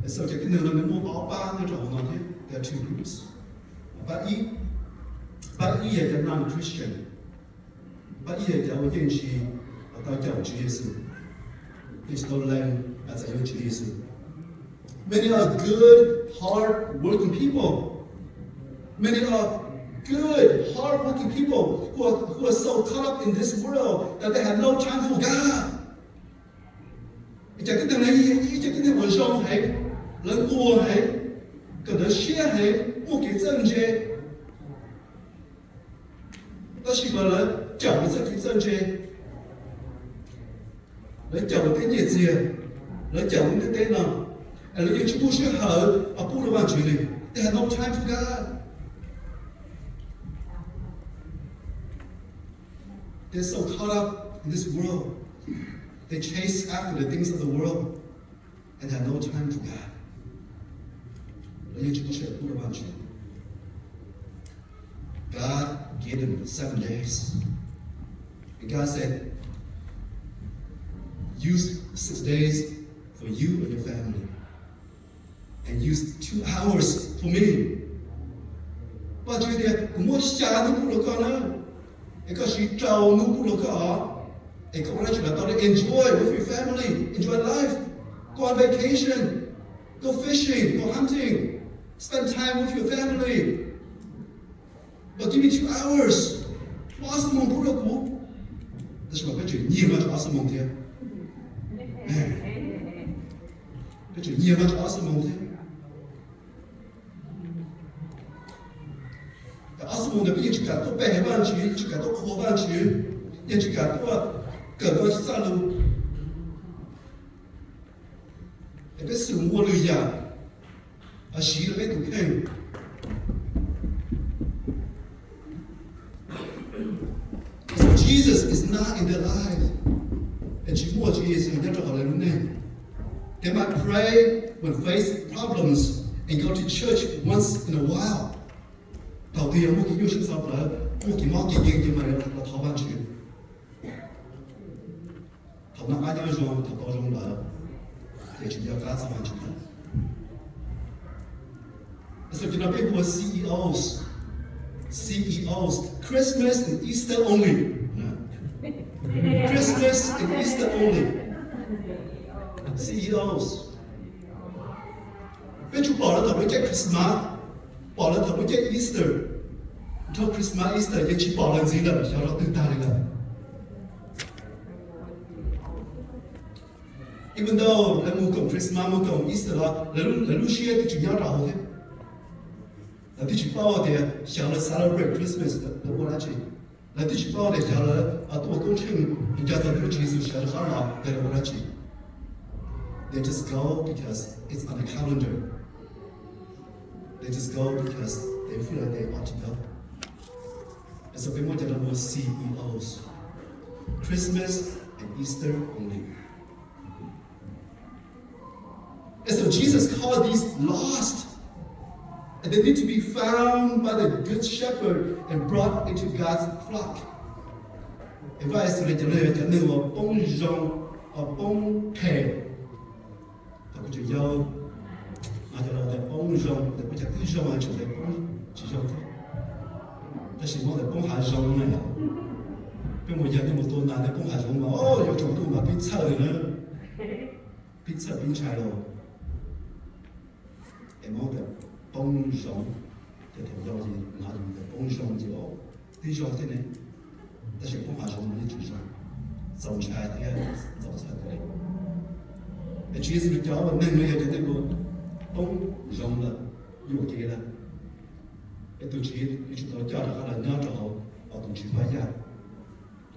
So cái nơi nó mua báo ba nó rồi nó thế. There are two groups. But ý là cái non-Christian. But ý là cái dân sĩ ở tại giáo Chúa Giêsu. It's no land as a Chúa Giêsu. Many are good, hard-working people. Many are good, hard-working people who are so caught up in this world that they have no time for God. Chẳng cái thằng này, chẳng cái thằng người sống hay, lớn cua hay, cần được share hay, một cái dân chế. Đó là gọi là chẳng cái dân chế. Lấy chẳng cái nhiệt gì, lấy chẳng cái tên nào. Lấy cái chú sẽ hở, ở bố là bạn chuyện này. They have no time for God. They're so caught up in this world. They chase after the things of the world and have no time for God. God gave them 7 days. And God said, use 6 days for you and your family. And use 2 hours for me. But you there, cũng xa nó cũng được con nữa. Cái có gì trâu nó cũng được con. And go on, enjoy with your family, enjoy life, go on vacation, go fishing, go hunting, spend time with your family. But give me 2 hours. Awesome mong bố được cũ. Đó là cái chuyện nhiều mà cho awesome mong thế. Cái chuyện nhiều mà cho awesome mong thế. Awesome mong là bây giờ chỉ cả tốt bè bạn chứ, chỉ cả tốt khổ bạn chứ, nhưng chỉ cả tốt cần có xa lưu. Để biết sự mua lưu giả, ở xí là biết đủ khen. So Jesus is not in their life. And chỉ mua Jesus nhất là họ là lúc này. They might pray when face problems and go to church once in a while. Đầu tiên một cái yêu sinh sao là một cái món gì nhưng mà là thọ ban chuyện. Thọ nó ai nói rồi thọ có rồi là để chúng ta cá ban chuyện. So you know people are CEOs, Christmas and Easter only. Christmas and Easter only. CEOs. Bên chú bỏ ra thọ với cái Christmas. Bỏ lên thật với cái Easter. Cho Christmas, Easter cái chỉ bỏ lên gì là cho nó tự ta đi là. Even though là mua cổng Christmas, mua cổng Easter là lúc xưa thì chúng nhau rào thế. Là thì chúng bao thì想了 celebrate Christmas 的过来去。là thì chúng bao thì想了做工程，人家在录制想了好了，在过来去。They just go because it's on the calendar. They just go because they feel like they ought to go. And so we want to know CEOs. Christmas and Easter only. And so Jesus called these lost. And they need to be found by the good shepherd and brought into God's flock. And vậy sự cho nên là bông rong và bông thề. Và cái chuyện dâu mà cho là bông rong để có chắc cứ rong mà chủ đề bông chỉ rong thôi. Đó là một bông hà rong này. Cái một giờ một tuần nào để bông hà rong mà yêu trồng tu mà biết sợ nữa, biết sợ biết trái rồi. Em mong là bông rong thì theo dõi gì mà bông rong gì đó, đi rong thế này. Đó là bông hà rong mà đi rong, rong trái thế, rong trái thế. Để Chúa Giêsu cho mình nên người ta cũng bông rong là yêu kia là. Để tụi chị chúng tôi cho là nhớ cho họ ở tụi chị phải ra,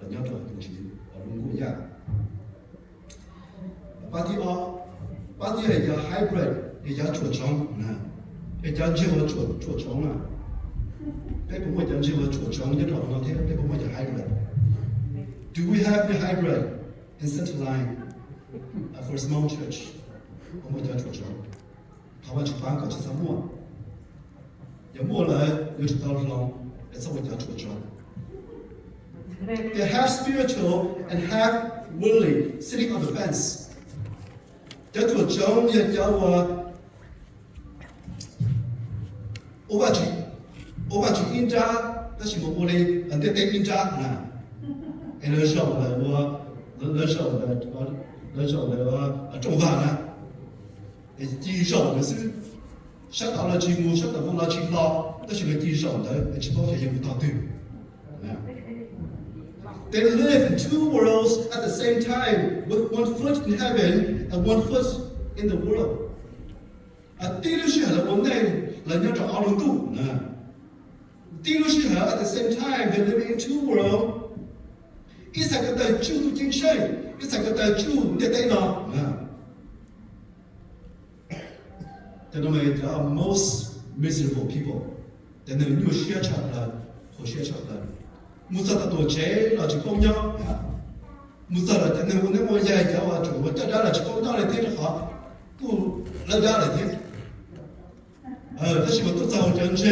là nhớ cho tụi chị ở luôn của ra. Ba tí là giờ hybrid, là giờ chuột trống nè, là giờ chưa chuột trống à. Cái cũng phải giờ chưa chuột trống nhất là nó thế, cái cũng phải giờ hybrid. Do we have the hybrid in Center Line for a small church? Cũng phải giờ chuột trống. Họ vẫn chụp bán có chỉ sao mua. Giờ mua lại yêu chúng ta lòng, để sao mình chuột trống. They're half spiritual and half worldly, sitting on the fence. Cho chuột trống giờ cho 我把去印扎，但是我的在印扎呢，人手的种饭呢，第一手的是上到了节目，上到放到青岛，但是第一手的情况也不到对。They live in two worlds at the same time, with one foot in heaven and one foot in the world. 第六是我们人家找奥伦度呢。第六是 at the same time they live in two worlds. 一才个在住精神，一才个在住的电脑啊。They are most miserable people. They know you share chocolate, or share chocolate. 木萨的多钱，那去公交啊。木萨的，那我也叫我做，我在这了去公交的天好，不人家的天。但是我都找真正，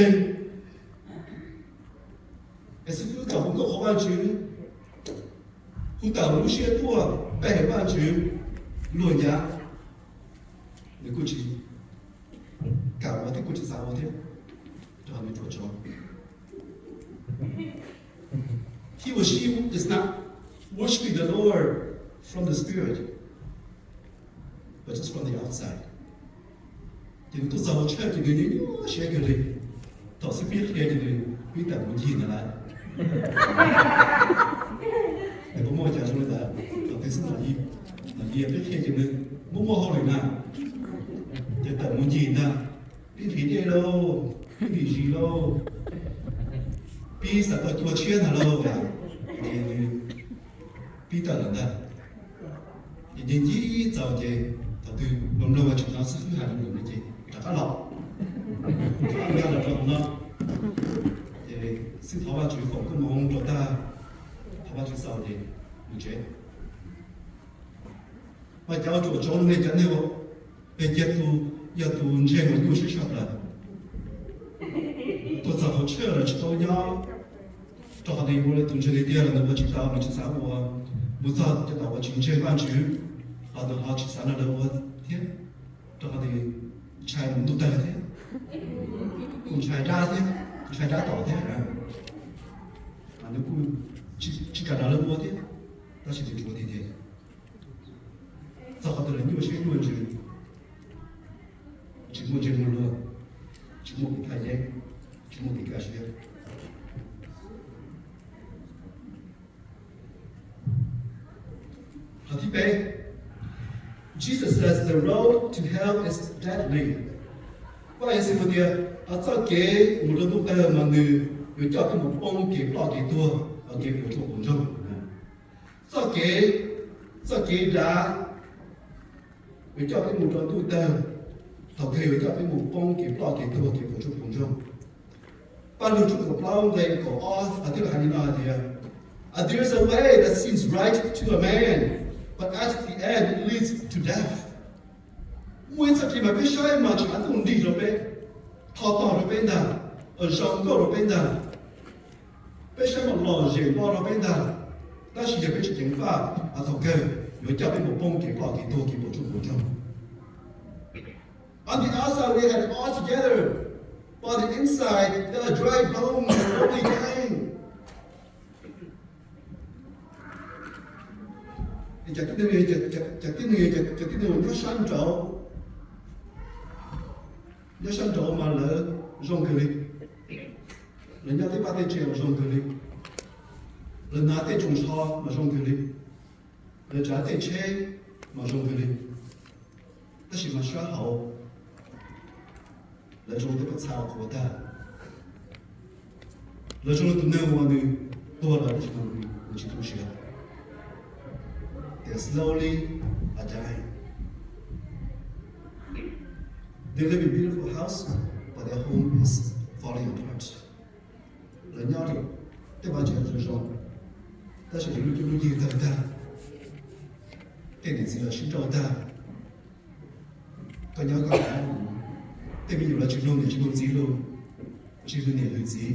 也是都找不够好玩具，不到路些多，白玩具，乱家，你估计，搞我的估计啥我的，这还没做着。He or she is not worshiping the Lord from the Spirit, but just from the outside. 因为都找车这个人哟，写个人，倒是别写这个别等不进的来。那不莫讲什么的，到底是哪里也别写这个，莫好人呐，就等不进的，别提这喽，别提谁喽，别啥个多钱的喽呀，别等人的，人家早的，到底我们那经常是很寒冷的这。大佬，大家就咁啦。先頭發住房，咁我覺得頭發住手嘅唔錯。我有做咗你緊要，一度唔知我要出啦。都就好車了，知道呀？就好啲我哋同住你啲人，我知道你去啥我，冇咋就到我親戚關住，好到好去啥那我天，就好啲。trai cũng tu tơ thế, cũng trai ra tỏ thế à, mà nếu cũng chỉ cả đó là mua thế, ta chỉ được mua thế thế, sao họ tự nhiên nhiều chuyện luôn chứ, chỉ mua chuyện luôn, chỉ mua cái gì, chỉ mua cái gì. How to pay? Jesus says the road to hell is deadly. What is it for you? Cho kế một lúc tơ mà người cho cái một bông kế bỏ kế tua ở kế của thuộc cũng trong. Cho kế ra người cho cái một lúc tơ thầu kế cho cái một bông kế bỏ kế tua kế của thuộc cũng trong. Ban đầu thuộc của bao ngày của ở tức là hành nào thì there's a way that seems right to a man. But at the end, it leads to death. Mỗi sự mà biết sai mà chỉ ăn cùng đi rồi bé, thọ tỏ rồi bên nào, ở trong câu rồi bên nào, biết sai mà lò dễ bỏ rồi bên nào, ta chỉ biết chỉ tiếng pha, thọ cơ, rồi cho bên một bông kỹ bỏ kỹ tô kỹ bộ chung bộ chung. On the outside, we had it all together, while the inside, there are dry bones slowly dying. Chắc cái người nó sang trộn mà lỡ rong cười, lần nhau tới ba tay trèo rong cười, lần nào tay trồng so mà rong cười, lần trả tay chế mà rong cười, tất nhiên mà xóa hậu, lần rong tới bắt sao của ta, lần rong tới nơi mà người tua là chỉ là người chỉ tu sửa. They slowly are dying. They live in a beautiful house, but their home is falling apart. Lần nhau thì cái bao giờ rồi, ta sẽ lúc gì ta, cái này là sinh trâu ta, còn nhau còn lại, cái bây giờ là chỉ luôn gì luôn, chỉ luôn này là gì,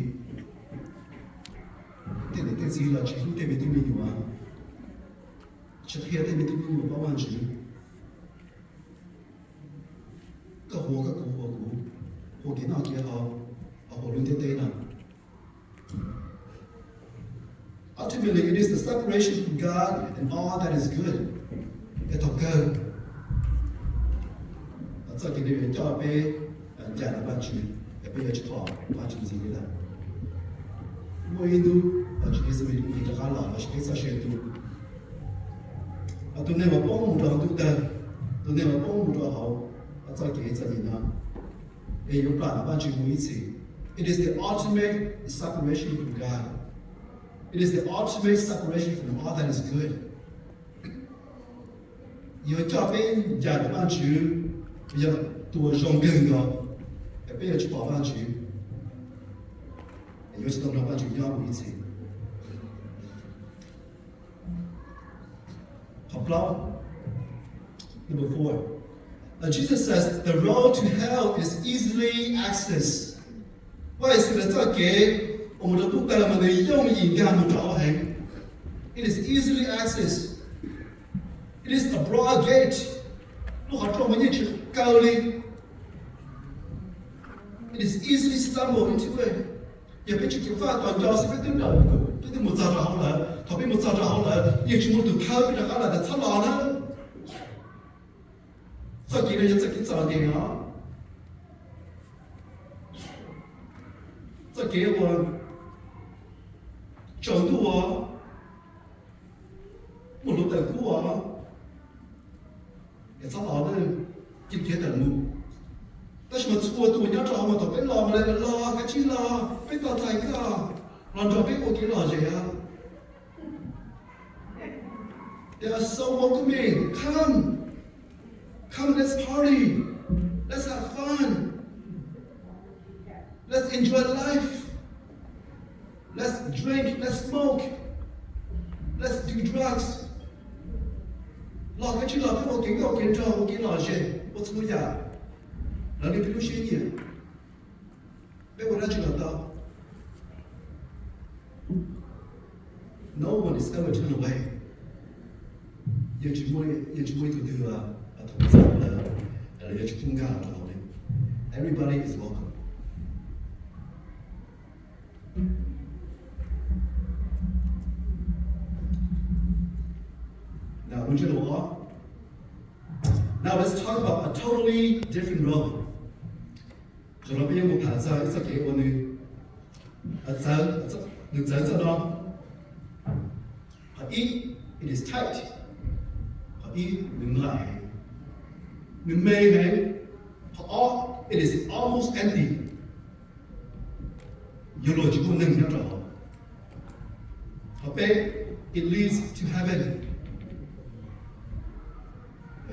cái này cái gì là chỉ luôn cái mình nhiều à. Chắc hiện tại mình tìm một bao nhiêu chữ, các hồ cái nào kia họ, 路跌跌呢。Ultimately, it is the separation from God and all that is good. Cái thọ cơ. Sau khi đi cho bé nhà là ban chủ, bây giờ chỉ họ ban chủ gì đó. Mỗi đứa ban chủ sẽ bị cho khá là và sẽ sẽ tu. Tụi này mà bông một trò tụi ta, tụi này mà bông một trò hậu, sau khi sẽ gì nữa. Bây giờ ban chủ mỗi次. It is the ultimate separation from God. It is the ultimate separation from all that is good. Giờ cho bên nhà là ban chủ, bây giờ tôi rong gần đó, bây giờ chỉ bảo ban chủ, giờ chỉต้องban chủ要我一次。好不 Number 4. Jesus says the road to hell is easily accessed. 为什么这给我们的读者们的用意看不着痕 ？It is easily accessed. It is a broad gate. 路好专门进去高哩。It is easily stumble into it. 也别去发短教是别等到别等没找着好了，他别没找着好了，也去没都靠别的好了的操劳呢。这几年就这个找点啊。这给我角度啊，我录的歌啊，也找到的今天的路。但是我错多要找我都被拉来了拉，个去拉，被打在个，让着被我给拉着呀。They are so welcoming. Come, let's party, let's have fun. Let's enjoy life. Let's drink, let's smoke. Let's do drugs. 老个去老给我给我给着我给老些，我怎么样？老你比如些年，被我来去了到。No one is ever turned away. 也去摸头头啊，同在了，也去公干了好的。Everybody is welcome. Now let's talk about a totally different road. It is tight. It is almost empty. It leads to heaven.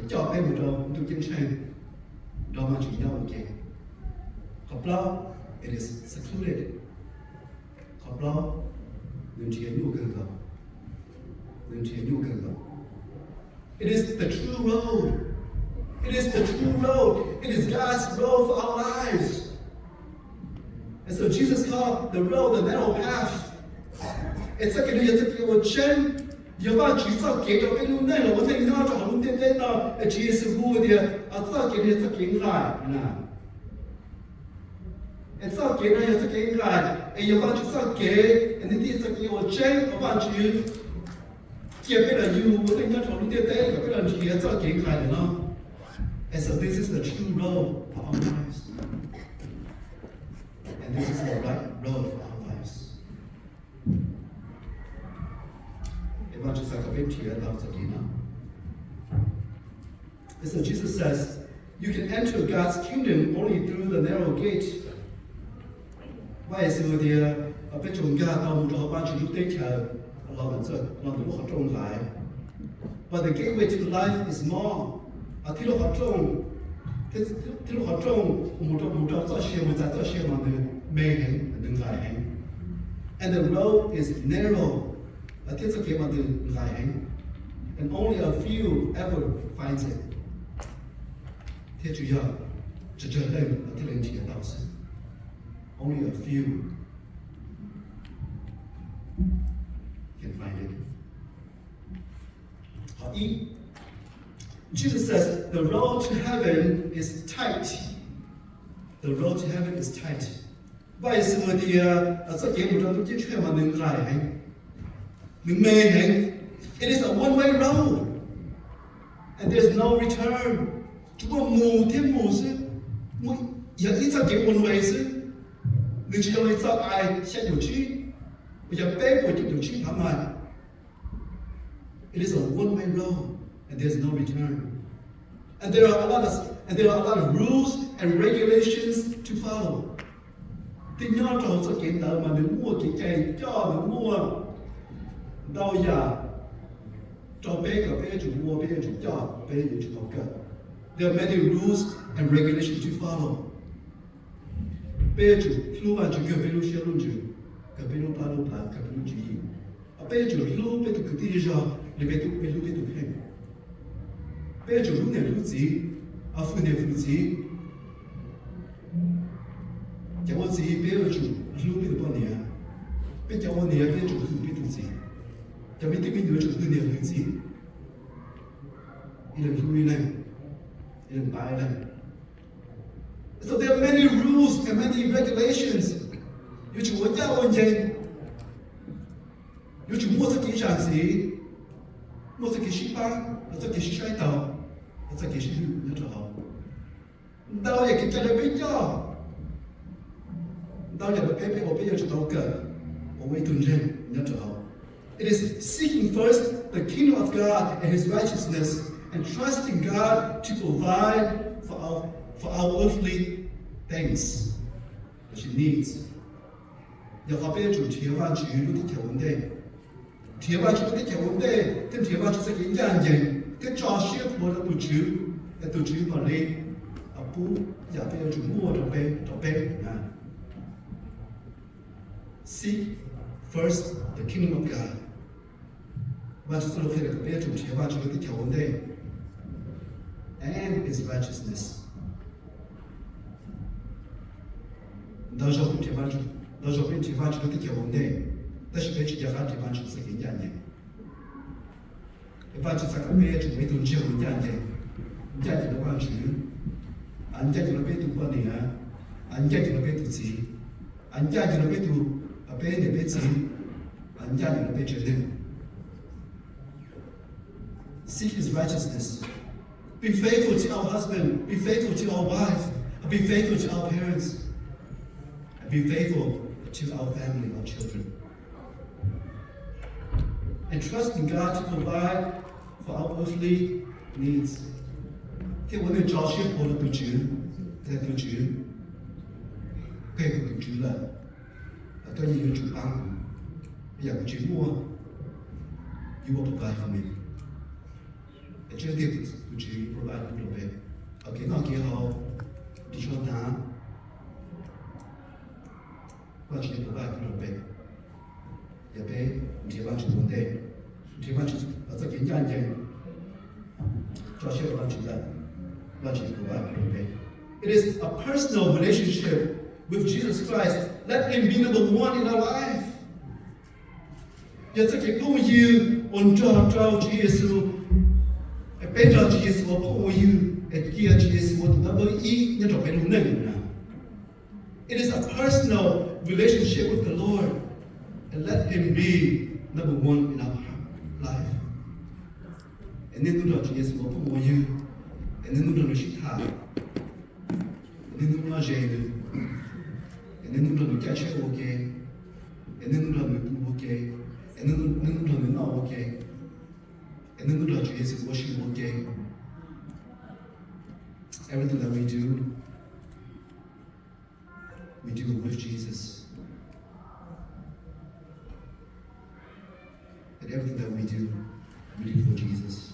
Cho bé một đầu tôi chân sang đó mà chỉ nhau một kẻ học lo it is secluded học lo đừng chỉ nhu cần đó đừng chỉ nhu cần đó it is the true road it is the true road it is God's road for our lives and so Jesus called the road the narrow path it's like a chain giờ ba chỉ sao kể cho cái lúc này là có thể nói cho lúc tiên tiên nào chỉ sự vui thì sao kể thì sao kể lại nè sao kể này sao kể lại giờ ba chỉ sao kể anh đi sao kể ở trên ba chỉ kể cái là yêu có thể nói cho lúc tiên tiên cái là chỉ sao kể lại nữa and so this is the true road for our lives and this is the right road for our lives. And so Jesus says, you can enter God's kingdom only through the narrow gate. Why is it there? But the gateway to life is small. And the road is narrow. And only a few ever finds it. Only a few can find it. Jesus says the road to heaven is tight. The road to heaven is tight. Vajtswv thì sẽ kiếm một trong những chuyện mà đừng rải hành, đừng mê hành. It is a one-way road, and there's no return. Chúng ta mù thêm mù chứ, giờ ít sẽ kiếm one way chứ, đừng chỉ nói sao ai sẽ điều chi, bây giờ bé của chúng điều chi thảm hại. It is a one-way road, and there's no return. And there are a lot of rules and regulations to follow. Thì nhớ trong sự kiện đó mà đừng mua cái cây cho đừng mua đâu giờ cho bé cả bé chủ mua bé chủ cho bé chủ học cả. There are many rules and regulations to follow. Bé chủ lưu vào chủ cái bé lưu xe lưu chủ cái bé lưu ba lưu ba cái bé lưu chủ gì. Bé chủ lưu bé tụ cái gì rồi để bé tụ hành. Bé chủ lưu này lưu gì, phụ này phụ gì. Cháu có gì bé chủ lưu bé tụ bao nhiêu? Bé cháu bao nhiêu bé chủ lưu bé tụ gì? Cháu biết cái đứa chủ lưu này lưu gì? Ilm này, ilm bài này. So there are many rules and many regulations. You chủ muốn giao ơn gì? You chủ mua cái sản gì? Mua cái ship ba, mua cái ship sai tàu, mua cái ship nhớ cho họ. Đâu vậy cái cái này cho? Đâu vậy cái cái bây giờ chúng ta cần, ở đây tuân trên nhớ cho họ. It is seeking first the kingdom of God and His righteousness, and trusting God to provide for our earthly things that she needs. Giờ họ bây giờ chủ thiệt văn chủ lúc cái vấn đề, thiệt văn chủ cái vấn đề, tên thiệt văn chủ sẽ kiến dạng gì, cái trò xếp của nó tụi chú mà lên, bố giờ bây giờ chủ mua cho bé, Seek first the kingdom of God. Và chúng ta lúc này bây giờ chủ thiệt văn chủ cái vấn đề, and His righteousness. Đó là một thiệt văn chủ. Đó là một thiệt văn chủ cái vấn đề, đó là một thiệt văn chủ sẽ kiến dạng gì. Văn chủ sẽ có bé chủ mấy tuần chiều kiến dạng gì là văn chủ, anh dạng gì là bé tụ bao nhiêu, anh dạng gì là bé tụ gì, anh dạng gì là bé tụ bé này bé gì, anh dạng gì là bé chơi này. Seek His righteousness. Be faithful to our husband. Be faithful to our wife. Be faithful to our parents. And be faithful to our family, our children. And trust in God to provide for our earthly needs. Thế vấn đề cho xếp của nó từ chữ, theo từ chữ, cái của từ chữ là tôi như chủ ăn, bây giờ của chữ mua, you will provide for me. Chứ tiếp tục chỉ provide một đồ về, ở cái nào kia họ đi cho ta, và chỉ provide một đồ về, giờ bé chỉ bán chỉ vấn đề, chỉ bán chỉ ở cái kiến gian gì, cho xe bán chỉ là, và chỉ provide một đồ về. It is a personal relationship with Jesus Christ. Let Him be number one in our life. Giờ cái công việc ôn cho Chúa Giêsu. Bây giờ Chúa Giêsu bảo yêu, kia Chúa Giêsu tụi nó với ý nhân trong cái đúng này. It is a personal relationship with the Lord, and let Him be number one in our life. Nên chúng ta Chúa Giêsu bảo yêu, nên chúng ta ship thả, nên chúng ta dễ được, nên chúng ta chạy xe ok, nên chúng ta tu ok, nên chúng ta nào ok. And then the Lord Jesus worship okay. Everything that we do with Jesus. And everything that we do for Jesus.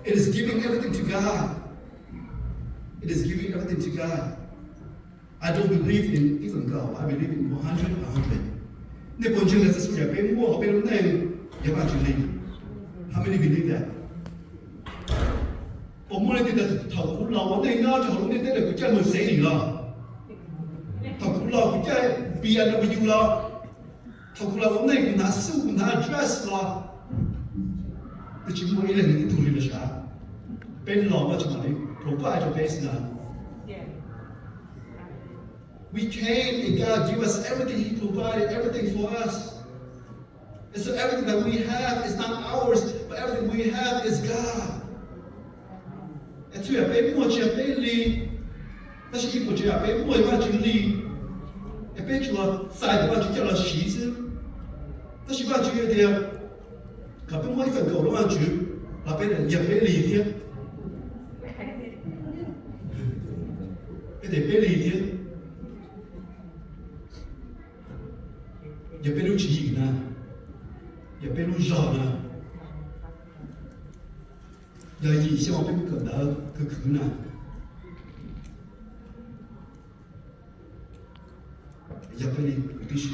It is giving everything to God. It is giving everything to God. I don't believe in even God. I believe in 100. Nếu con chưa là sự giải quyết mua ở bên này, các bạn chỉ linh. How many believe that? Ông muốn lên thì thầu cũng lâu, vấn đề nó thầu lên thì cũng chơi 10 xe gì lo. Thầu cũng lâu cũng chơi BMW lo. 同佢話咁你唔拿書唔拿 address 咯， แต่ชิมวยเลยนี่ถูกเลยช้าเป็นหลอกว่าจะมาเลยผมก็อาจจะเป็นนะ We came and God gave us everything. He provided everything for us. And so everything that we have is not ours, but everything we have is God. And so I pay more, I pay Lee. That's she put I pay more, I pay Lee. I pay you a side, I pay you a cheese. That's she put you there. I pay more if I go around you. I pay Lee here. They pay Lee here. You pay you cheese now. You pay you jaw now. Giờ gì sẽ một cái cỡ đỡ cực khứ nào giờ phải đi cái gì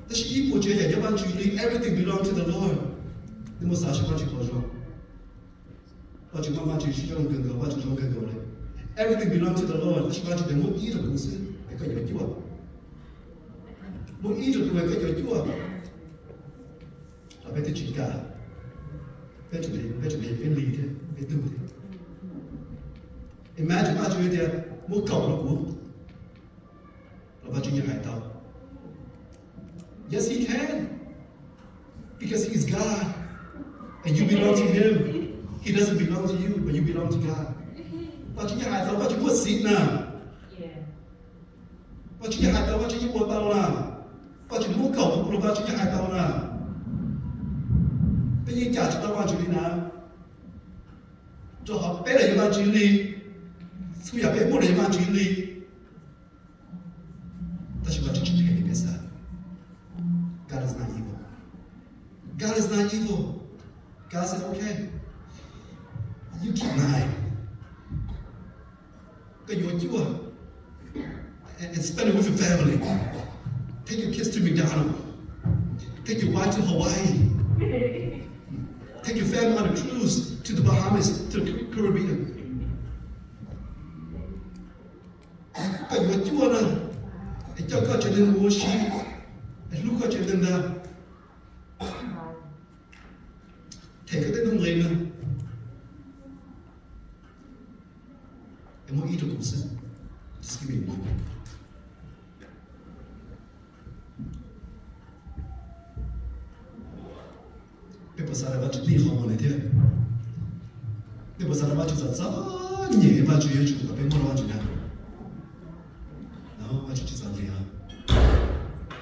但是一不觉也要把距离 everything belong to the Lord 那么啥是把去合作把去慢慢去需要更多把去做更多的 everything belong to the Lord 但是把去的某一种公司也可以有做某一种东西可以有做là phải tự chỉnh cả phải chuẩn bị phải lì thế phải tu thế imagine ba chú thế một cậu nó cuốn là ba chú như hải tàu yes he can because he is God and you belong to him he doesn't belong to you but you belong to God ba chú như hải tàu ba chú mua xịt nè ba chú như hải tàu ba chú như mua tàu nè ba chú mua cậu cũng là ba chú như hải tàu nè bây giờ trả chúng ta quan trọng nào cho họ bé là quan trọng đi bây giờ bé mua là quan trọng đi ta chỉ quan trọng chỉ cái biết sao God is not evil God is not evil God said okay you keep lying cái your chua and spend it with your family take your kids to McDonald's take your wife to Hawaii Take your family on a cruise to the Bahamas, to the Caribbean. Cái người Chúa này, để cho các trở nên mua xí, để lúc các trở nên là thể cái tên nông lên này, em muốn ý đồ cũng sẽ, just give me a moment. People say about you live on it here. People say about you that so nhẹ about you chủ cái bên mua you nào. Đó, about you just only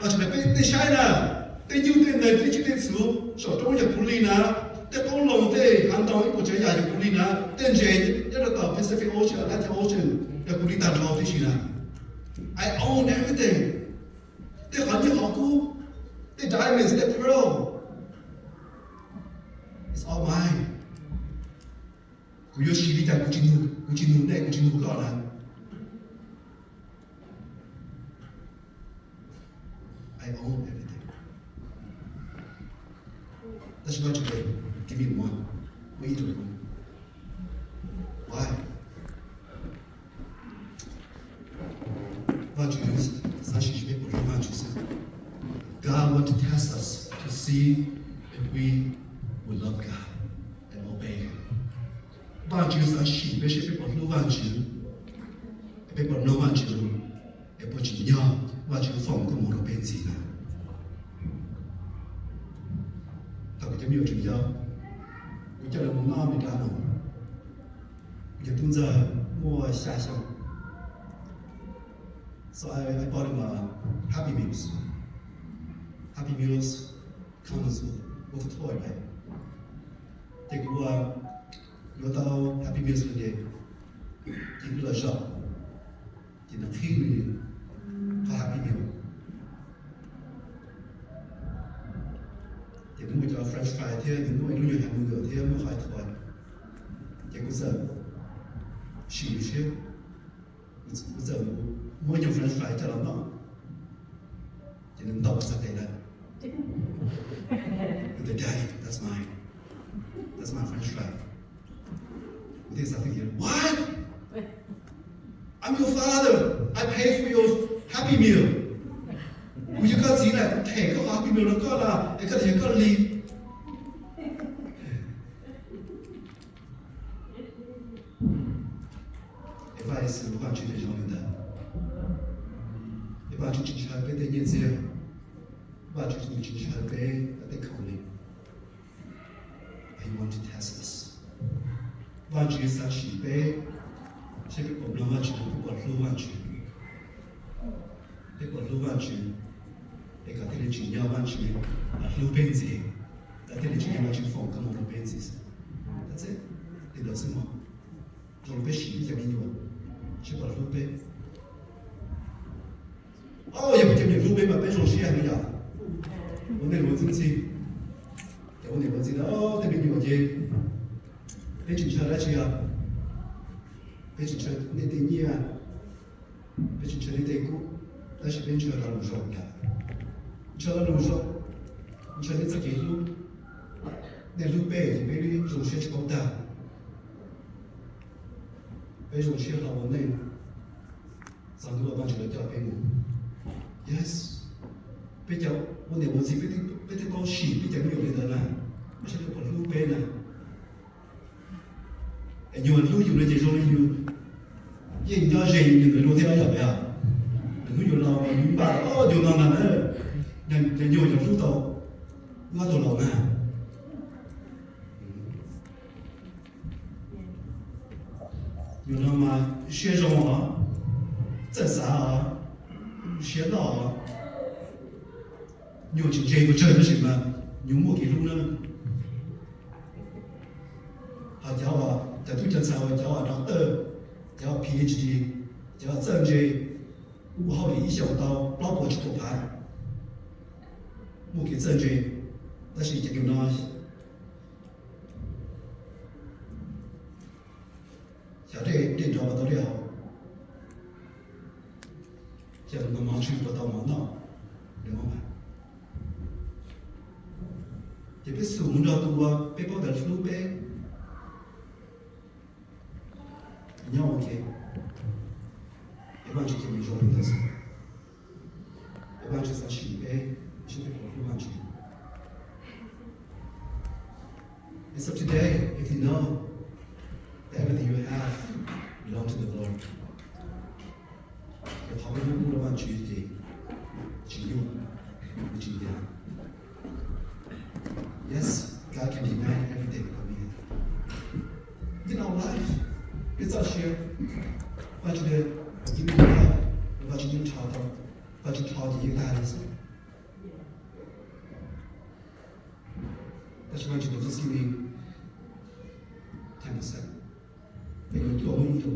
about you này bên sai nè, bên yêu tên này bên chữ tên số, số trong nhà phụ linh nè, tên con lồng tên hàng đầu những bộ chơi nhà phụ linh nè, tên gì, nhất là tàu Pacific Ocean, Atlantic Ocean, nhà phụ linh tàn rau thế gì nè. I own everything. Tên họ như họ cũ, tên diamonds, tên pearl. It's all mine. Kuyo shiri ta kuchinu ne kuchinu ko na. I own everything. That's what you do. Give me one. What are you doing? Why? What you use? God wants to test us to see if we will love God and obey Him. What you use a sheep, especially people who want you, people who don't want you, people who know what you from the moral benzina. Tapi dia mio juga, kita ada mengambil dalam, kita tunjuk mua xia xiang. So I bought him a Happy Meals. Happy Meals comes with a toy, right? Thì vừa tao Happy Meals là gì? Thì cứ là shop, thì nó khi mình có Happy Meal. Thì nó mua cho French fry thế, thì nó mua nhiều hamburger thế, mua hai toy. Thì cũng giờ, xỉu xíu, cũng giờ mua nhiều French fry cho nó ngon. Thì nó đọc ra đây là. With the daddy, that's mine. That's my French fry. With this, I think, what? I'm your father. I paid for your Happy Meal. 我就搞钱了，太个好，比没人搞了，一个也搞哩。一般是不管去的上面的，一般就进去还别的日子，一般就是你进去还别考虑。I want to test this. 万句三十倍，这个我们万句不管六万句，不管六万句，那个这里只要万句，六倍子，那这里只要万句放跟我六倍子是，那这，你懂什么？就六倍十比较没有，是管六倍。哦，也不叫你六倍嘛，别说谁还没有，我那逻辑，我那逻辑的哦，这边有些。别进车来去啊！别进车，你得你啊！别进车你得过，但是别车到路上的，车到路上，你车你自己路，那路背你别你容雪去搞的，别容雪到我那，上路帮助来交给我 ，yes， 别叫我那我自己别得搞事，别叫你有的呢，我现在搞路背呢。nhiều lúc nhiều là gì rồi nhiều nhưng cho gì nhiều người luôn thế đó vậy à đừng có nhiều lâu những bạn nhiều lâu mà nên nhiều lúc tàu nó tàu lâu mà nhiều lâu mà学生啊在啥啊学到啊nhiều chuyện gì của trời nó gì mà nhiều một cái lúc nữa họ giáo à在对象上叫doctor， 叫 PhD， 叫政治，5号影响到老婆去投盘，我给政治，但是这个呢，现在领导不得了，现在我们去不到忙闹，怎么办？也别数目着多，别报的数呗。你要 OK， 一般就给你说的是，一般就是去呗，去别国路上去。It's up today if you know that everything you have belongs to the Lord。要讨论路的话，去给，去用，不去点。Yes, God can demand everything from you. In our life. It's our share. But the give me love, but you didn't talk about, but you talk you guys. That's why you just give me 10%. And you told me to.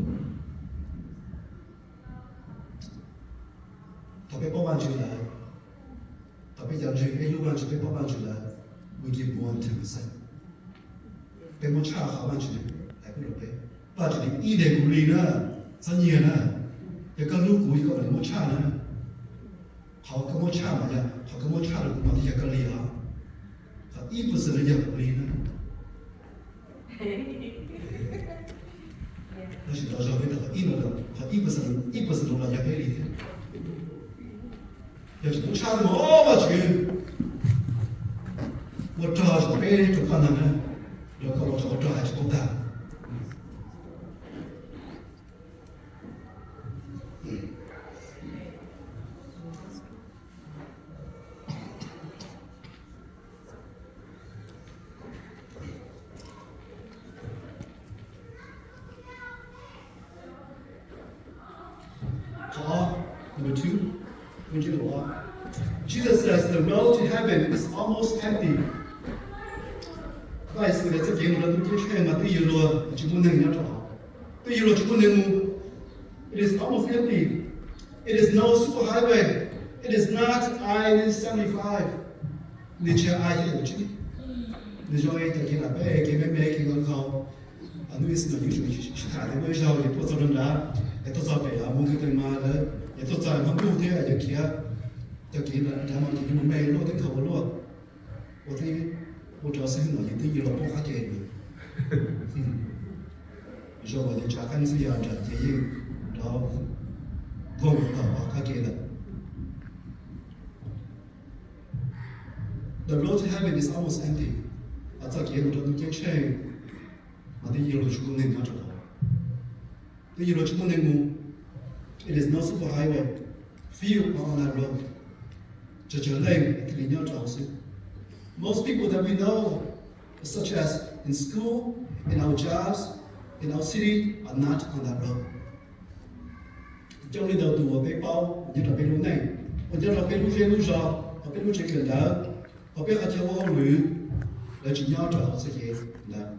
特别8万出来，特别人去6万出，别8万出来 ，we give more than 10%. 别冇差好万出，还不如别。把这里一点鼓励呢，3年呢，一个路鼓一个人冇差呢，好跟我差嘛呀，好跟我差了，我一个力啊，好一不是人家鼓励呢，那是到时候会得一了，好一不是人家给力的，要是不差的哦我去，我找是别人就看他们，然后我找还是不干。Number 2, Jesus says the road to heaven is almost empty. 那是个这给我的东西圈嘛，对于罗就不能要找，对于罗就不能。It is almost empty. It is no superhighway. It is not I-75. 你只爱有去，你说哎，给那边给妹妹给个好，啊，你是那有去看的，我想也不做人家，也都做别啊，我给他妈的。也都在我们天就去啊，就去了，他们去我们落的口落，我主要是我一对一了不花钱的，你说我的家看是要赚钱，然后我到花钱的， The road to heaven is almost empty. I thought you don't get chain. I think you're going to it is no super highway. Few are on that road. Most people that we know, such as in school, in our jobs, in our city, are not on that road. Trong đi đầu tù ở bên bao, như là bên lúc này, hoặc như là bên lúc riêng lúc gió, hoặc bên lúc chơi gần đó, hoặc bên họ chơi hoa lử, là chỉ nhau trở họ sẽ dễ là.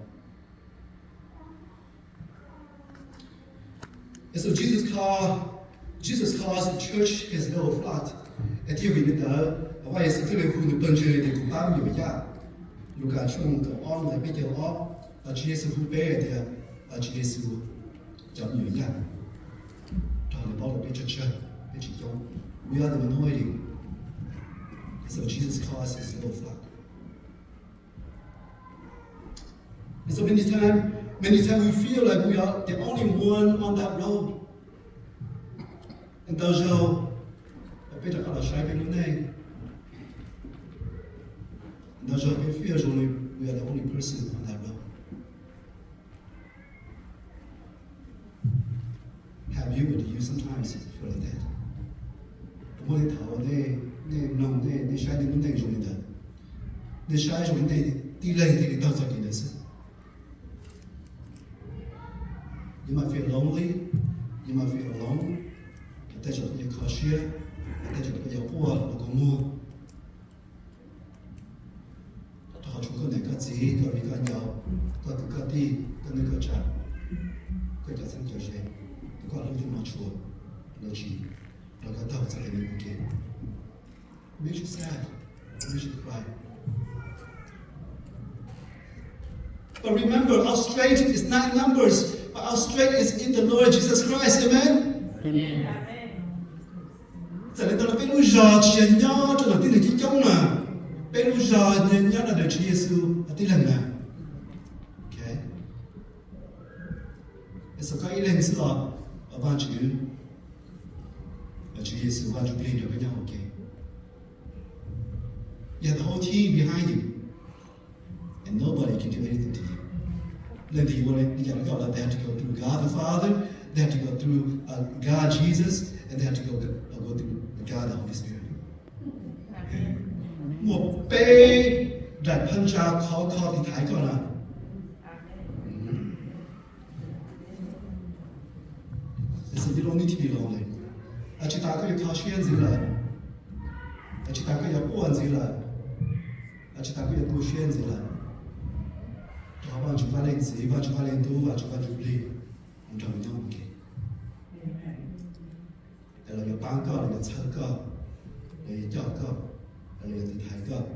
And so Jesus calls the church his little flock. And here we need the why is it really who the bunch of the Kubam you ya? You got chung go on like big off, a Jesus who bear there, a Jesus who jump you ya. Talking about the church, we are the minority. So Jesus calls his little flock. And so many times we feel like we are the only one on that road. And those who a bit of a shy in the name. And those who feel we are the only person on that road. Have you, or do you sometimes feel like that? Mỗi thảo they nông they shy đến đây rồi đấy. They shy rồi đây đi lên thì đâu ra cái đấy. You might feel lonely, you might feel alone. Tại sao tôi khó share? Tại sao tôi qua là có mua? Họ chúng con này có gì, có vì có nhau, có từ có đi, có nơi có trả, có trả sinh cho谁, có lúc chúng nó chùa, nó chỉ, nó có tàu sẽ đến một cái. Makes you sad, makes you cry. But remember, our strength is not in numbers, but our strength is in the Lord Jesus Christ. Amen? Amen. Tại nên là bên giờ chỉ nhau cho là tin là chính chống mà bên giờ nhận nhau là đời Chúa Giêsu là tin lần nào. Okay. So các ý lên sự ở ban Chúa Giêsu ban Chúa Linh được với nhau. Okay. You have the whole team behind you, and nobody can do anything to you. Then you got to go. They have to go through God the Father. They have to go through God Jesus, and they have to go through God the Holy Spirit. Một bê đại phân trà khó thì thái con à. So you don't need to be lonely. Chỉ ta có khó xuyên gì là, chỉ ta có buồn gì là, chỉ ta có buồn xuyên gì là. Họ bạn chúng ta lên gì, bạn chúng ta lên tu, bạn chúng ta chụp đi, không trong nhau một cái. Là有班个，有车个，有教个，有台个，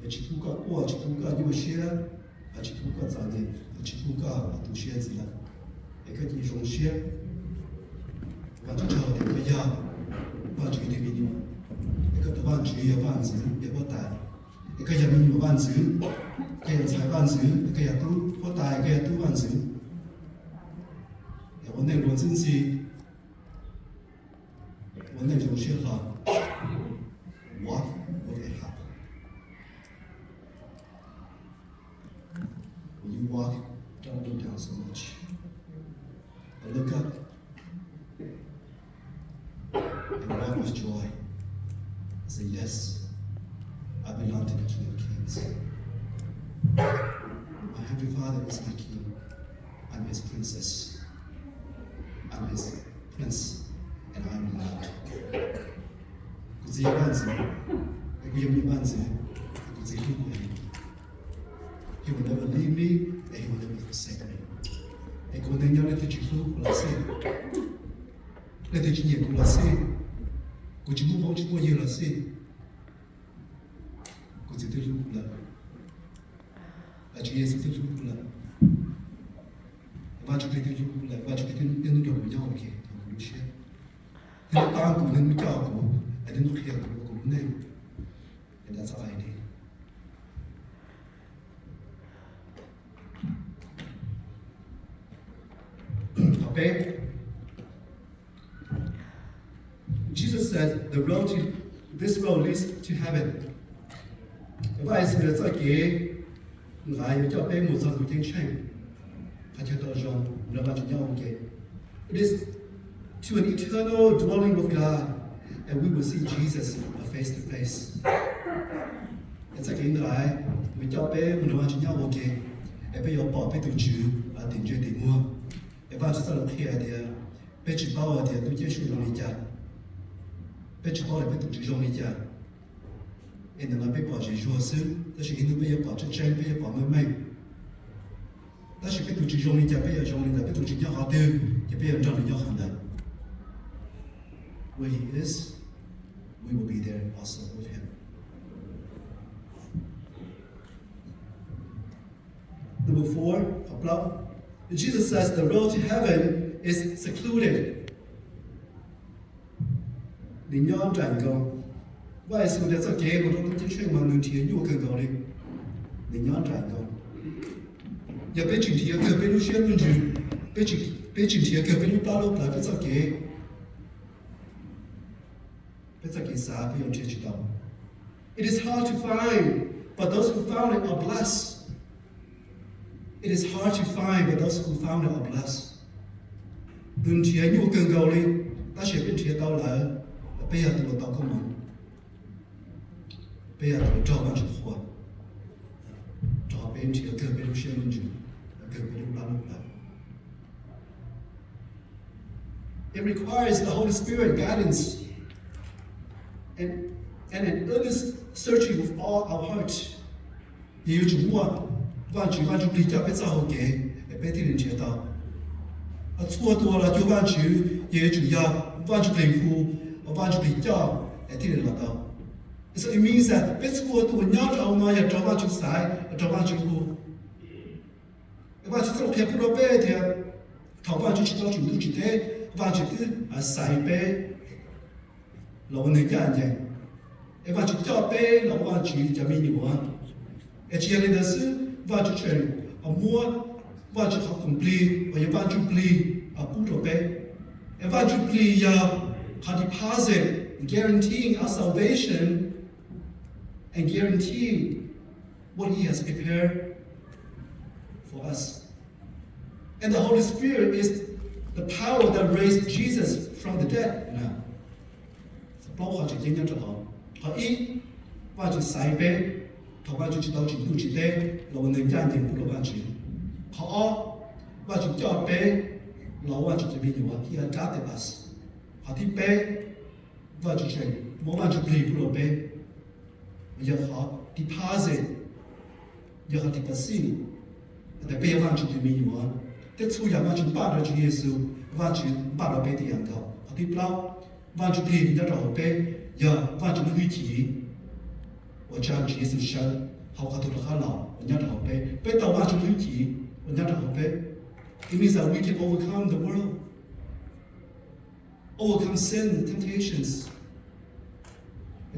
有去读个过，去读个幼学，去读个早年，去读个读学子了，一个你中学，我就朝的个要，我就给你，一个读班主也班子也不带，一个也没有班子，一个也才班子，一个也读不带，一个也读班子，我那罗真是。我那种学法 ，what would it happen? When you walk, don't look down so much, but look up and walk with joy. Say yes, I belong to the King of Kings. My Heavenly Father is my King. I'm His princess. I'm His prince. And I'm loved. Because He wants me. He wants me. Because He loves me. He will never leave me, and He will never forsake me. Et quand on est là, tu joues pour la scène. Là, tu joues pour la scène. Quand tu joues pour la scène. Quand tu joues pour la. Là, tu joues pour la. Va tu joues pour la. Va tu joues pour la. Ok. And that's all I need. Okay? Jesus said this road leads to heaven. 外是的这给，来叫被母上有点change，他就到上，那么就要给。It is to an eternal dwelling with God, and we will see Jesus face to face. 这给来，我叫被那么就要给，也被有宝贝都住啊，定住定mua，也把这上了偏的，被举报的都接受容易家，被举报的被都接受容易家。因为被保持弱势，但是因为被保持真，被保妹妹，但是被读书容易的，被容易的，被读书要好的，也被人让人要好的。Where he is, we will be there also with him. Number 4, Jesus says the road to heaven is secluded. 你要转工。外属的这给我都的确嘛能贴又更高的，你要转高，也被今天个被路线论据，被今天个被路大路来被这给啥不用去知道。It is hard to find, but those who found it are blessed. It is hard to find, but those who found it are blessed. 论贴又更高的，但是被贴到来，被要得到个嘛。被要照办之后，照办这个被路线论据，个被路拉路来。It requires the Holy Spirit guidance and an earnest searching with all our heart. 也有主啊，万主比较被造好给，也被敌人接到。错多了就万主也主要万主评估，万主比较也敌人拿到。So it means that it's what we not only have to watch side, to watch who. If I just look at the bed here, to watch each other do today, watch it a side bed. Low in the gang. If I just drop bed, no watch you, Jamini one. A cheerleader does watch a train, a more watch how complete, or you watch you bleed a good bed. If I just bleed, how deposit, guaranteeing our salvation. And guarantee what he has prepared for us. And the Holy Spirit is the power that raised Jesus from the dead. Now, 包括这今天就好，好一，我就塞杯，头我就知道进度几day，老我能认定不老我就，好二，我就叫杯，老我就这边有啊，he adopted us。好第杯，我就这，我就不离不老杯。也好 deposit， 也好 deposit， 但被忘记对面有啊，但初样忘记把了主耶稣，忘记把了杯的样高，好第不忘记杯人家找杯，也忘记了语题，我将主耶稣生，好看到了很老，人家找杯，杯到忘记了语题，人家找杯。It means that we can overcome the world, overcome sin, temptations.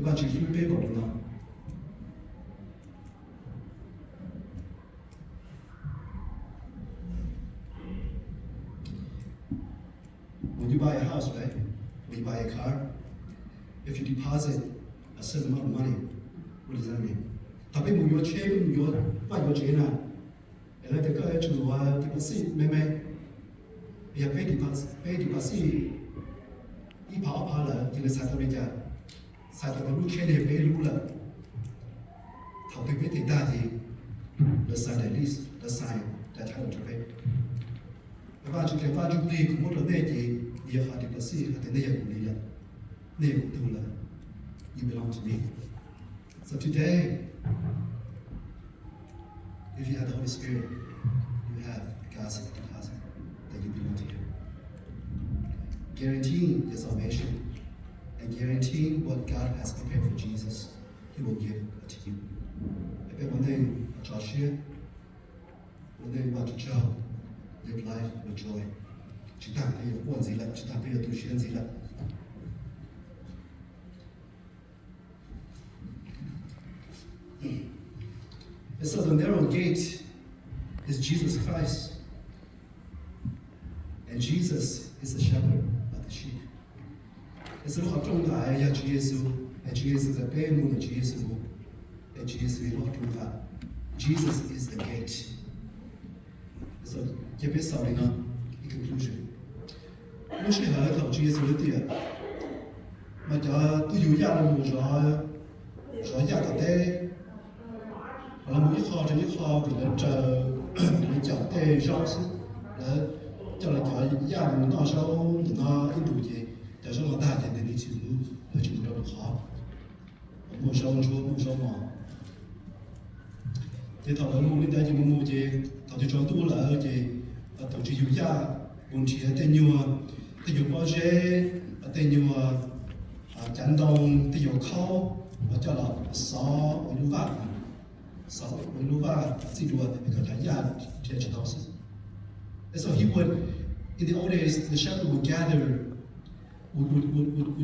忘记了杯宝了呢。When you buy a house, right? When you buy a car, if you deposit a certain amount of money, what does that mean? Tapi mu yo che mu yo ba yo che na. Ela te ka chu wa deposit me me. Ya pay deposit. 一跑了，这个啥都没讲，啥都路圈里没路了。头对别挺大的，the sign at least the sign that how to pay. 把这个把这个利我的那些也好的不是，好的那些鼓励了，那些鼓动了。You belong to me. So today, if you have the Holy Spirit, you have God's deposit that you belong to Him, guaranteeing your salvation and guaranteeing what God has prepared for Jesus. He will give it to you. If one day, Joshua, one day about to job. Live life with joy. 其他没有问题了，其他没有读选择了。And so the narrow gate is Jesus Christ, and Jesus is the shepherd of the sheep. 也是好重大呀，主耶稣，主耶稣在背幕的主耶稣， Jesus is the gate. So, give me something in conclusion. Lúc khi hỏi thầu Chúa Giêsu tiền, mà cho tôi dù gia là một rồi gia cả thế, là một cái kho thì là chờ để chọn thế rau xí, là cho là cho gia là nó sau thì nó in đủ gì, cho số nó đa thì đi chịu là chịu đâu được khó, một số mỏ. Thì thầu là một cái gì một gì, thầu thì cho tôi là gì, thầu chỉ dù gia, buồn chỉ là tên nhiều. Thì dù bao giờ thì nhiều chấn động thì dù khâu cho là sáu lưu vả chỉ đùa thì có thể giải chế cho đó. So he would, in the old days, the shepherd would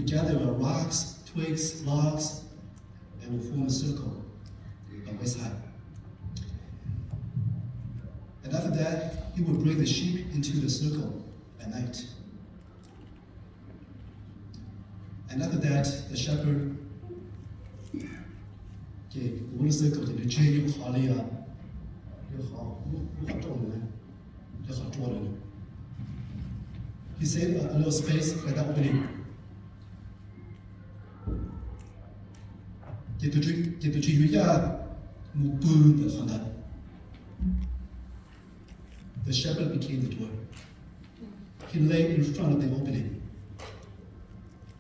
gather rocks, twigs, logs, and would form a circle on his side. And after that, he would bring the sheep into the circle at night. And after that, the shepherd, the circle, the chain of Holly, he saved a little space for that opening. The shepherd became the door. He lay in front of the opening.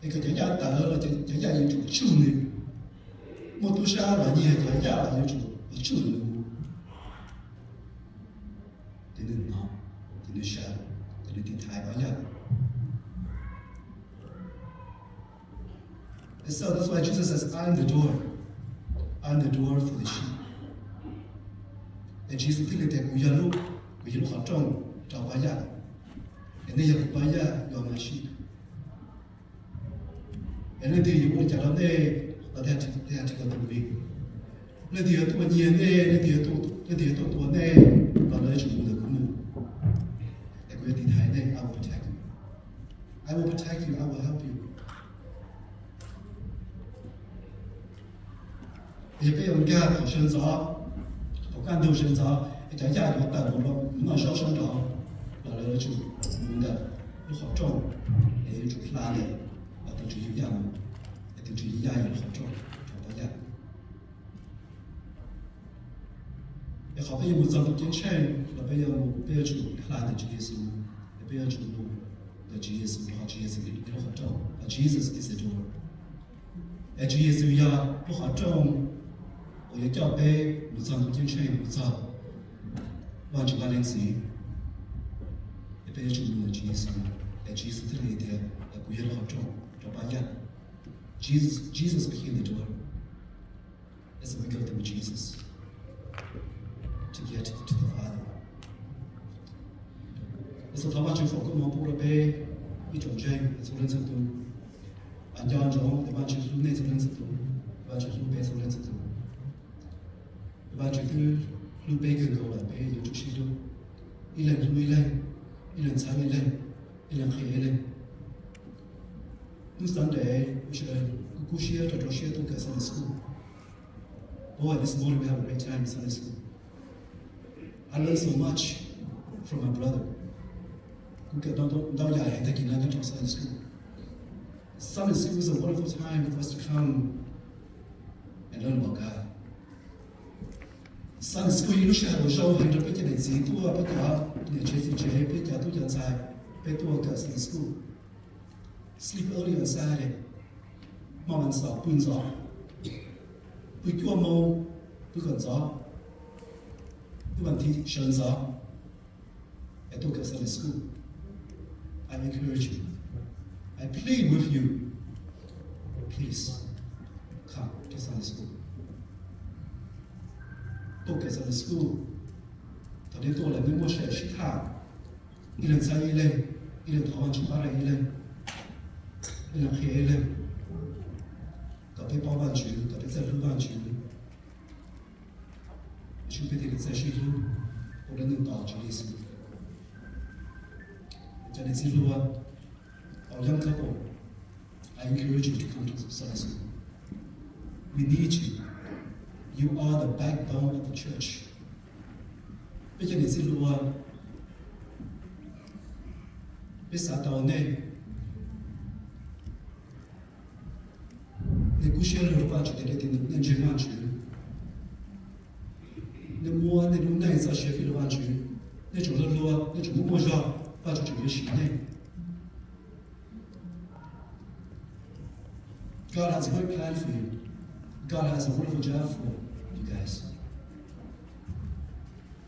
Cái nhà tờ là cái nhà yêu chủ này, một tu sa là nhiều cái nhà là yêu chủ này, thì nên nó, thì nên sa, thì nên tin thái bao giờ. And so that's why Jesus says, "I'm the door. I'm the door for the sheep." And Jesus thích cái của dân lúc họ trong bao giờ, and then you bao giờ you're my sheep. And then you want to tell them that they have to go to me. Let the other one year, let the other one there, but let you do the good. The great thing I will protect you. I will protect you, I will help you. If you don't get the sense of, can't do sense of, it's a yard of that, not so sense of, but let you do that. You have to, you to plan it. Tôi chỉ hiểu rằng tôi chỉ hiểu rằng là cho bao giờ để họ bây giờ một dòng chiến tranh là bây giờ chủ là để Chúa Giêsu bây giờ chủ là Chúa Giêsu họ Chúa Giêsu để họ trong là Jesus is the door để Chúa Giêsu ya họ trong ở những chỗ bây một dòng chiến tranh một dòng và chúng ta lên gì để bây giờ chủ là Chúa Giêsu để Jesus thế này thì là quý họ trong Jesus became the door. And so we go through Jesus to get to the Father. And so thảo chư Phật cũng mong bố bê ý trọng tranh số lên sự tu. Anh cho anh giống để bạn chư lúc này số lên sự tu. Bạn chư lúc bê số lên sự tu. Bạn chư tư lúc bê gần cầu là bê yếu chúc sĩ tu. Ý lần lui lên, ý lần sáng lên, ý lần khế lên. Nous Sunday, we should go share to Sunday school. Boy, this morning we have a great time in Sunday school. I learned so much from my brother. Sunday school. Sunday school is a wonderful time for us to come and learn about God. Sunday school, you should have a show and to pick it and see two up at the Chase, pick out two outside, pay to work at Sunday school. Sleep early on Saturday. Mom and Saw, Poon Saw. We go more, we can saw. We want to teach Shen Saw. I took us Sunday school. I encourage you. I plead with you. Please come to Sunday school. Took us Sunday school. Today, tôi là những môi trường shit thảo. Đi lần sai lên, đi lần thảo văn chúng ta lại lên. Đi lần khế lên. Có thể bao văn chữ, có thể giải lưu văn chữ. Chúng ta thì giải lưu. Tôi đã nâng tỏ cho Giêsu. Cho nên xin lưu our young couple, I encourage you to come to Sunday school. We need you. You are the backbone of the church. Bây giờ你是路啊，被撒到呢，你不需要路发出来的，你去发出。你摸你路内在学费的发出，你走的路啊，你怎么摸上发出这个习呢？ God has a great plan for you. God has a wonderful job for you guys.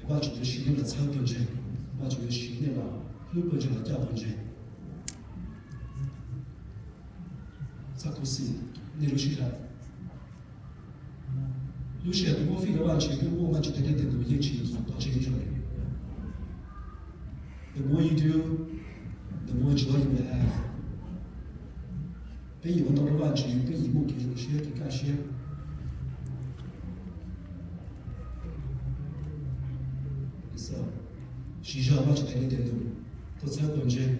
把这个训练的操本身，把这个训练了路本身的教本身，啥故事？你录起来，录起来，我非得完全跟我们这个点点都一起到这个出来。The more you do, the more joy you will have. 被用到的玩具，被一幕给入些，给感谢。是，学校把这个点点都才关键。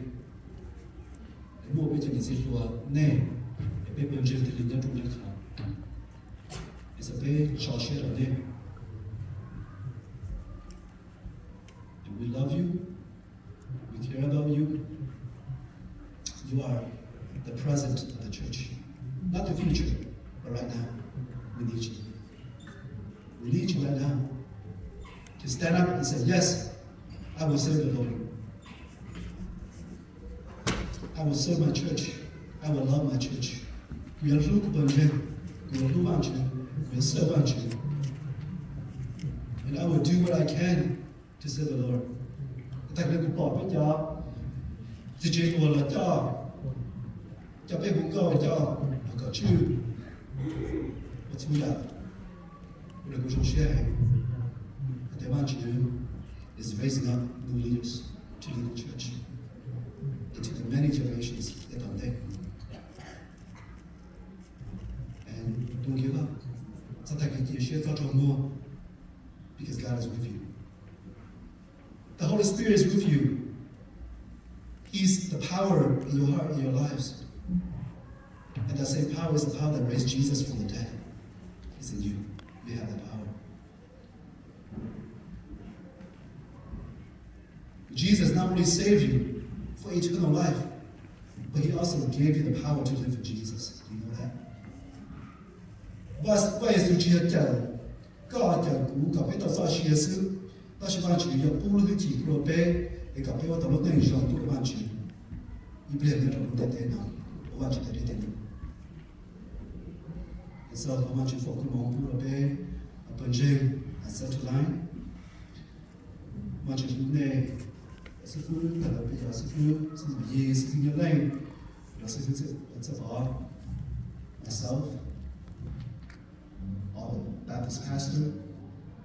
我被这个技术啊，呢，也被关键的人家中间看，也是被少些的呢。We love you, we care about you. You are the present of the church, not the future, but right now, we need you. We need you right now to stand up and say, yes, I will serve the Lord. I will serve my church. I will love my church. We will look upon you. We will look unto you. We will serve unto you. And I will do what I can to serve the Lord. Tại đây cũng bỏ với cho Thì chế đùa là cho bé cũng câu cho có chữ và chú là cũng có share what they want you to do is raising up new leaders to lead the church into the many generations that are there. And don't give up. Because God is with you. The Holy Spirit is with you. He's the power in your heart, in your lives. And that same power is the power that raised Jesus from the dead. It's in you. You have that power. Jesus not only saved you for eternal life, but He also gave you the power to live for Jesus. Do you know that? What is the Jesus? God got better such Jesus. That's why you are poor to keep your pay. They got better to look at you and put one you. You blame it on that now. What you did it. So how much you focus on poor pay, a punching, a set line. Much as you may, as a food, that will be as a food, some years in your lane. That's a bar. Myself, all the Baptist pastor,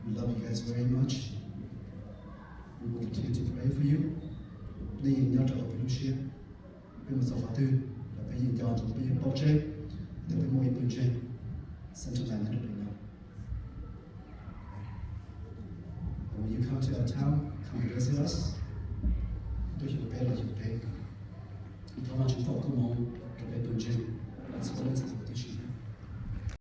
we love you guys very much. We will continue to pray for you. Đây là nhau trở về share. Bên một số phá tư là bây giờ cho chúng tôi bảo chế để với mỗi bên trên send to land được now. When you come to our town, come visit us. Tôi hiểu bé là hiểu bé. Chúng ta chúng ta cũng mong cho bé bên trên. That's what it's